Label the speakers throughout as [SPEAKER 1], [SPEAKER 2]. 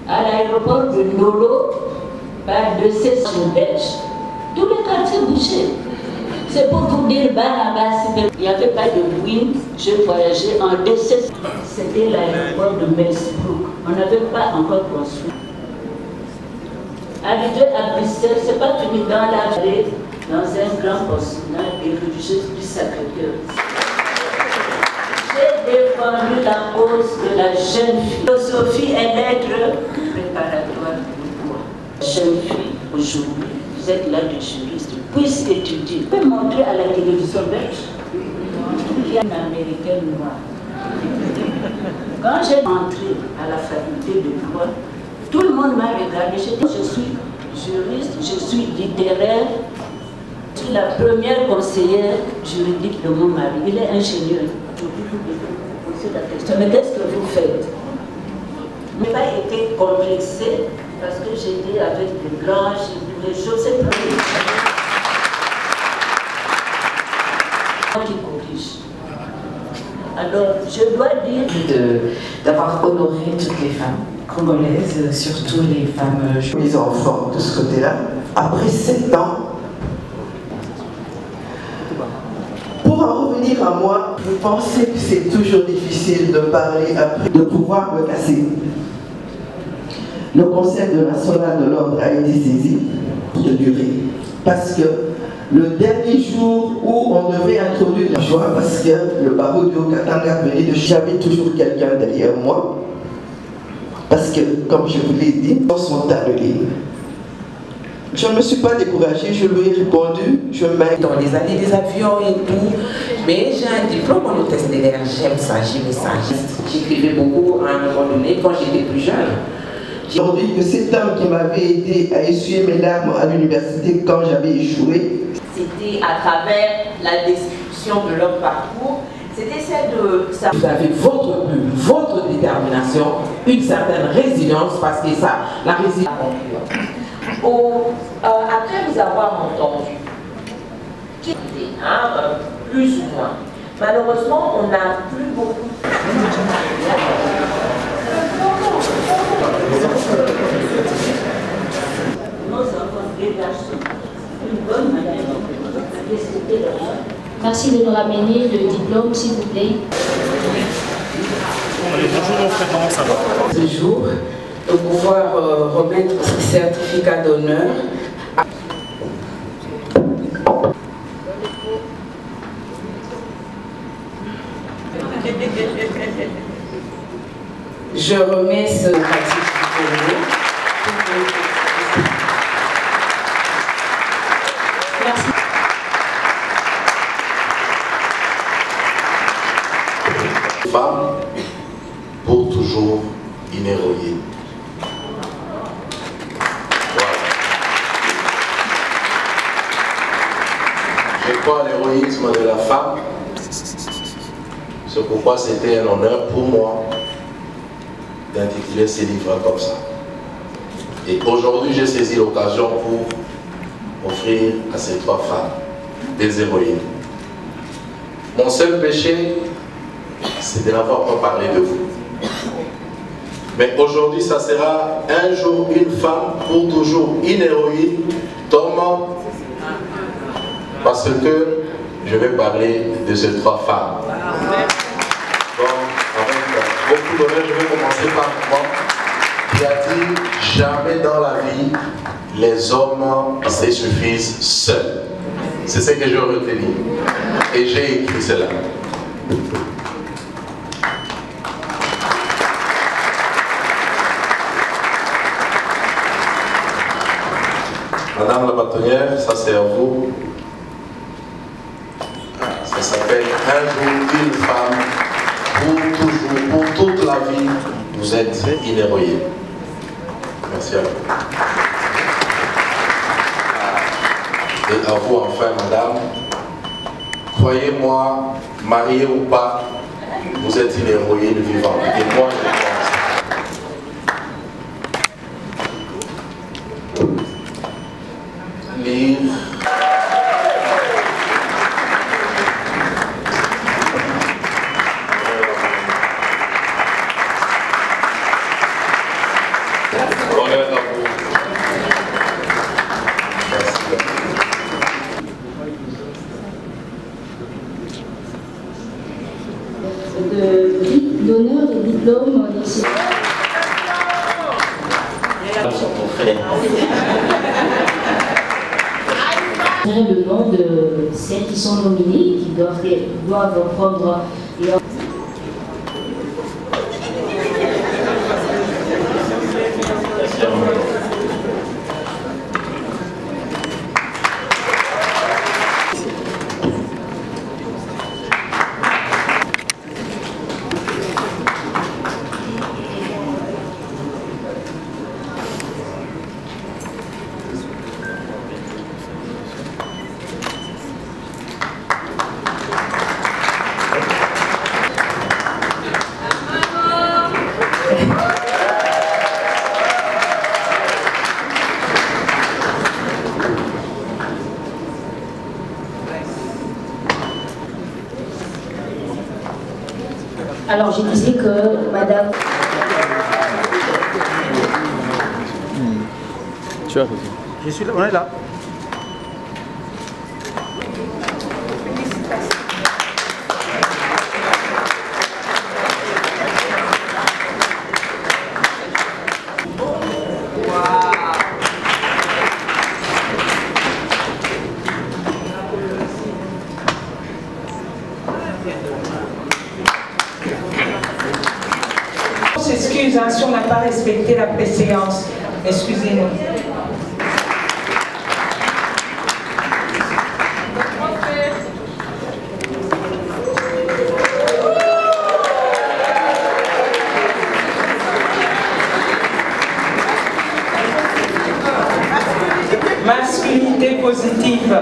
[SPEAKER 1] À l'aéroport de Nolo, de ces belges, tous les quartiers bouchaient. C'est pour vous dire, il n'y avait pas de bruit, je voyageais en DC. C'était l'aéroport de Melsbrook. On n'avait pas encore construit. Arrivé à Bruxelles, ce n'est pas fini dans la vallée, dans un grand pensionnat des religieuses du Sacré-Cœur. J'ai défendu la cause de la jeune fille. Philosophie est l'être préparatoire du droit. Jeune fille, aujourd'hui, vous êtes là de juriste, puisse étudier. Vous pouvez montrer à la télévision belge qu'il y a une américaine noire. Quand j'ai entré à la faculté de droit, tout le monde m'a regardé. J'ai dit, je suis juriste, je suis littéraire. Je suis la première conseillère juridique de mon mari. Il est ingénieur. Je vous pose la question, mais qu'est-ce que vous faites? Je n'ai pas été complexée parce que j'étais avec des grands, des choses qui corrigent. Alors, je dois dire
[SPEAKER 2] d'avoir honoré toutes les femmes congolaises, surtout les femmes
[SPEAKER 3] mis en forme de ce côté-là. Après 7 ans, pour en revenir à moi, vous pensez que c'est toujours difficile de parler après, de pouvoir me casser. Le Conseil national de l'ordre a été saisi de durée parce que le dernier jour où on devait introduire la joie, parce que le barreau du Haut-Katanga venait de j'avais toujours quelqu'un derrière moi, parce que, comme je vous l'ai dit, ils sont annulés. Je ne me suis pas découragée, je lui ai répondu, je m'aime.
[SPEAKER 2] Dans les années des avions et tout, mais j'ai un diplôme en hôtesse de l'air, j'aime ça, j'aimais ça. J'écrivais beaucoup à un moment donné quand j'étais plus jeune.
[SPEAKER 3] Aujourd'hui, que cet homme qui m'avait aidé à essuyer mes larmes à l'université quand j'avais échoué.
[SPEAKER 4] C'était à travers la description de leur parcours, c'était celle de...
[SPEAKER 2] Vous avez votre but, votre détermination, une certaine résilience, parce que ça, la résilience...
[SPEAKER 4] Après vous avoir entendu, plus ou moins, malheureusement, on n'a plus beaucoup...
[SPEAKER 5] Merci de nous ramener le diplôme, s'il vous plaît.
[SPEAKER 6] Bonjour mon frère, comment ça va?
[SPEAKER 2] Ce jour, de pouvoir remettre ce certificat d'honneur. Je remets ce certificat.
[SPEAKER 5] Merci.
[SPEAKER 7] Femme, pour toujours une héroïne. Voilà. Je crois à l'héroïsme de la femme. C'est pourquoi c'était un honneur pour moi d'intituler ces livres comme ça. Et aujourd'hui, j'ai saisi l'occasion pour offrir à ces 3 femmes des héroïnes. Mon seul péché, c'est de n'avoir pas parlé de vous. Mais aujourd'hui, ça sera un jour une femme, pour toujours une héroïne, Thomas, parce que je vais parler de ces 3 femmes. Donc, avec beaucoup d'honneur, je vais commencer par moi, qui a dit jamais dans la vie les hommes se suffisent seuls. C'est ce que j'ai retenu. Et j'ai écrit cela. Madame la bâtonnière, ça c'est à vous. Ça s'appelle Un jour une femme, pour toujours, pour toute la vie, vous êtes une héroïne. Merci à vous. Et à vous enfin, madame, croyez-moi, mariée ou pas, vous êtes une héroïne vivante. Et moi, je pense. Lire. Honneur à vous.
[SPEAKER 5] D'honneur et diplôme des le nom de celles qui sont nominées et qui doivent prendre leur... Alors je disais que Madame...
[SPEAKER 6] Tu as raison. Je suis là, on est là.
[SPEAKER 8] On s'excuse hein, si on n'a pas respecté la préséance. Excusez-nous. Masculinité positive.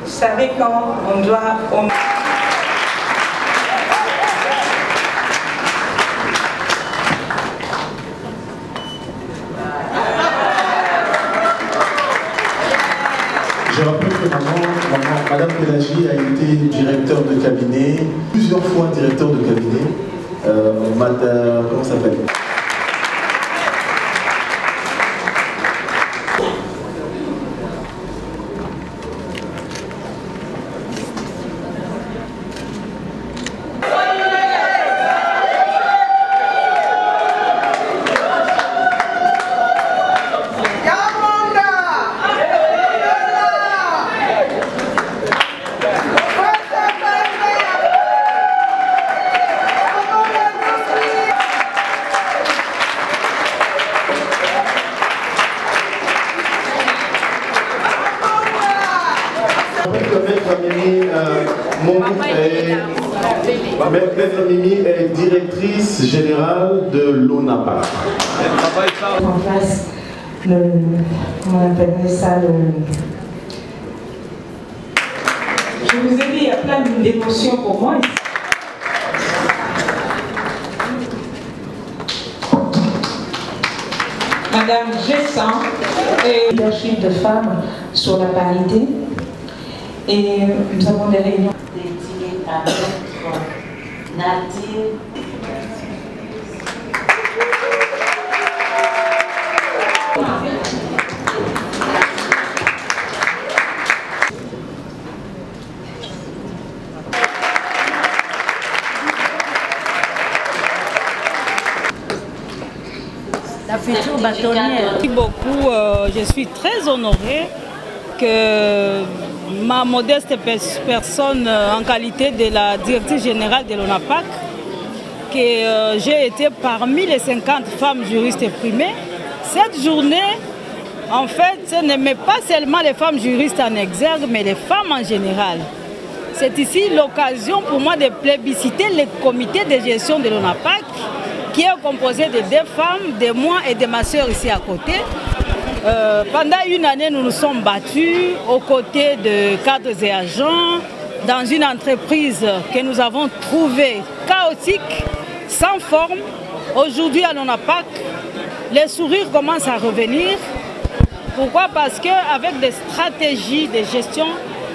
[SPEAKER 8] Vous savez quand on doit...
[SPEAKER 9] Je rappelle que Madame Pélagie a été directeur de cabinet, plusieurs fois directeur de cabinet. Comment ça s'appelle ? Maître Mimi est directrice générale de l'ONAPA.
[SPEAKER 8] En place, comment on appellerait ça, je vous ai dit, il y a plein d'émotions pour moi. Madame Gessan et leadership de femmes sur la parité. Et nous avons des réunions
[SPEAKER 1] dédiées à Maître Nadine.
[SPEAKER 10] La future bâtonnière. Merci beaucoup. Je suis très honorée que ma modeste personne en qualité de la directrice générale de l'ONAPAC, que j'ai été parmi les 50 femmes juristes primées. Cette journée, en fait, ce ne met pas seulement les femmes juristes en exergue, mais les femmes en général. C'est ici l'occasion pour moi de plébisciter le comité de gestion de l'ONAPAC, qui est composé de 2 femmes, de moi et de ma soeur ici à côté. Pendant une année, nous nous sommes battus aux côtés de cadres et agents dans une entreprise que nous avons trouvée chaotique, sans forme. Aujourd'hui, à l'ONAPAC, les sourires commencent à revenir. Pourquoi? Parce qu'avec des stratégies de gestion,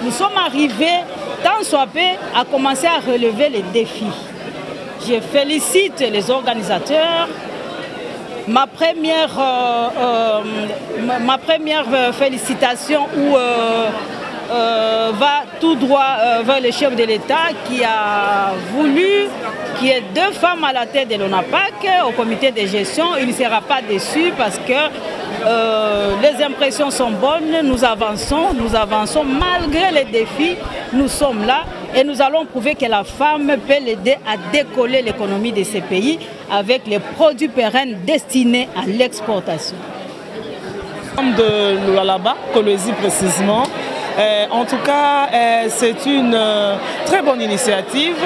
[SPEAKER 10] nous sommes arrivés, tant soit peu, à commencer à relever les défis. Je félicite les organisateurs. Ma première félicitation va tout droit vers le chef de l'État qui a voulu qu'il y ait 2 femmes à la tête de l'ONAPAC au comité de gestion. Il ne sera pas déçu parce que les impressions sont bonnes, nous avançons malgré les défis, nous sommes là et nous allons prouver que la femme peut l'aider à décoller l'économie de ces pays avec les produits pérennes destinés à l'exportation.
[SPEAKER 11] De Lualaba, Kolwezi précisément. En tout cas, c'est une très bonne initiative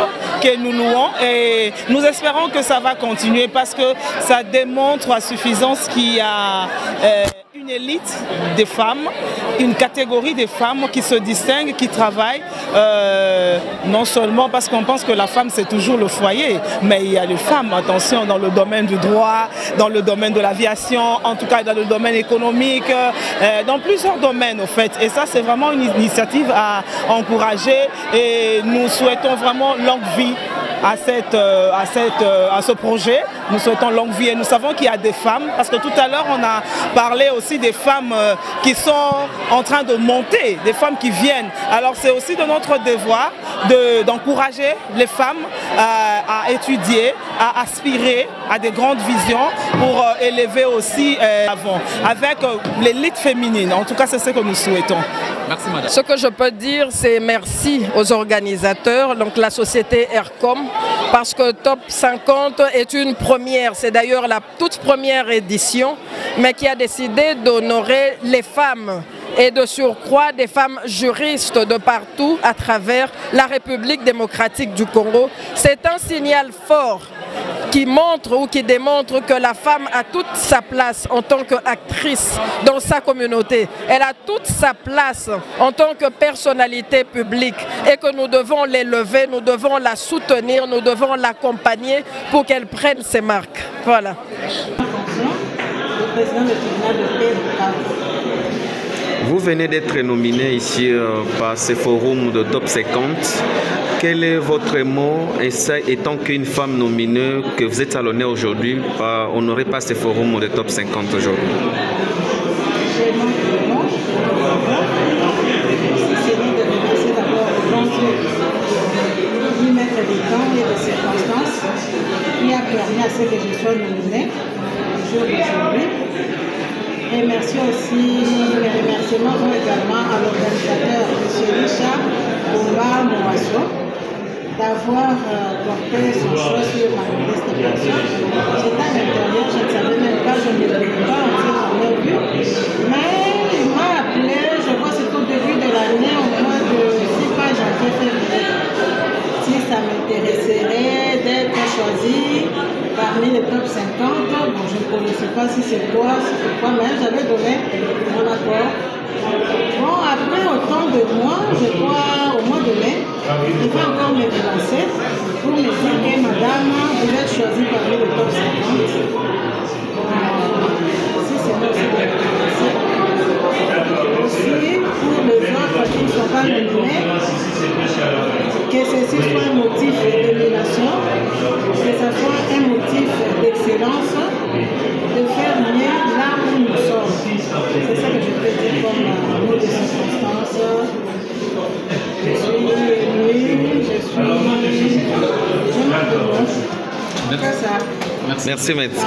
[SPEAKER 11] que nous louons et nous espérons que ça va continuer parce que ça démontre à suffisance qu'il y a une élite des femmes, une catégorie des femmes qui se distinguent, qui travaillent, non seulement parce qu'on pense que la femme c'est toujours le foyer, mais il y a les femmes, attention, dans le domaine du droit, dans le domaine de l'aviation, en tout cas dans le domaine économique, dans plusieurs domaines au fait. Et ça c'est vraiment une initiative à encourager et nous souhaitons vraiment longue vie à ce projet. Nous souhaitons longue vie et nous savons qu'il y a des femmes, parce que tout à l'heure on a parlé aussi des femmes qui sont en train de monter, des femmes qui viennent. Alors c'est aussi de notre devoir d'encourager les femmes à étudier, à aspirer à des grandes visions pour élever aussi avant, avec l'élite féminine. En tout cas c'est ce que nous souhaitons.
[SPEAKER 12] Merci madame. Ce que je peux dire, c'est merci aux organisateurs, donc la société Aircom, parce que Top 50 est une première, c'est d'ailleurs la toute première édition, mais qui a décidé d'honorer les femmes et de surcroît des femmes juristes de partout à travers la République démocratique du Congo. C'est un signal fort qui montre ou qui démontre que la femme a toute sa place en tant qu'actrice dans sa communauté. Elle a toute sa place en tant que personnalité publique et que nous devons l'élever, nous devons la soutenir, nous devons l'accompagner pour qu'elle prenne ses marques. Voilà.
[SPEAKER 6] Vous venez d'être nominé ici par ce forum de Top 50. Quel est votre mot, et ça étant qu'une femme nominée, que vous êtes à l'honneur aujourd'hui, honoré par ce forum de Top 50 aujourd'hui?
[SPEAKER 13] Qui a permis à ce que je sois nominée le jour d'aujourd'hui. Et merci aussi, mes remerciements vont également à l'organisateur, M. Richard Bomba Moasso, d'avoir porté son choix sur ma modeste personne. J'étais à l'intérieur, je ne savais même pas, je ne l'avais pas encore vu. Mais il m'a appelé, je crois que c'est au début de l'année, au mois de 6 pas janvier, février. Si ça m'intéresserait d'être choisi parmi les top 50, bon, je ne connaissais pas si c'est quoi, mais j'avais donné mon accord. Bon, après autant de mois, je crois au mois de mai, il va encore me relancer pour me dire que madame, vous êtes choisie parmi les top 50. Si c'est moi aussi de relancer. Aussi, pour les autres qui ne sont pas nominés, que ce ceci soit un motif d'émulation, que ce soit un motif d'excellence, de faire mieux là où nous sommes. C'est ça que je peux dire comme mot de circonstance. Je suis émue, je marque de bon.
[SPEAKER 6] Merci maître.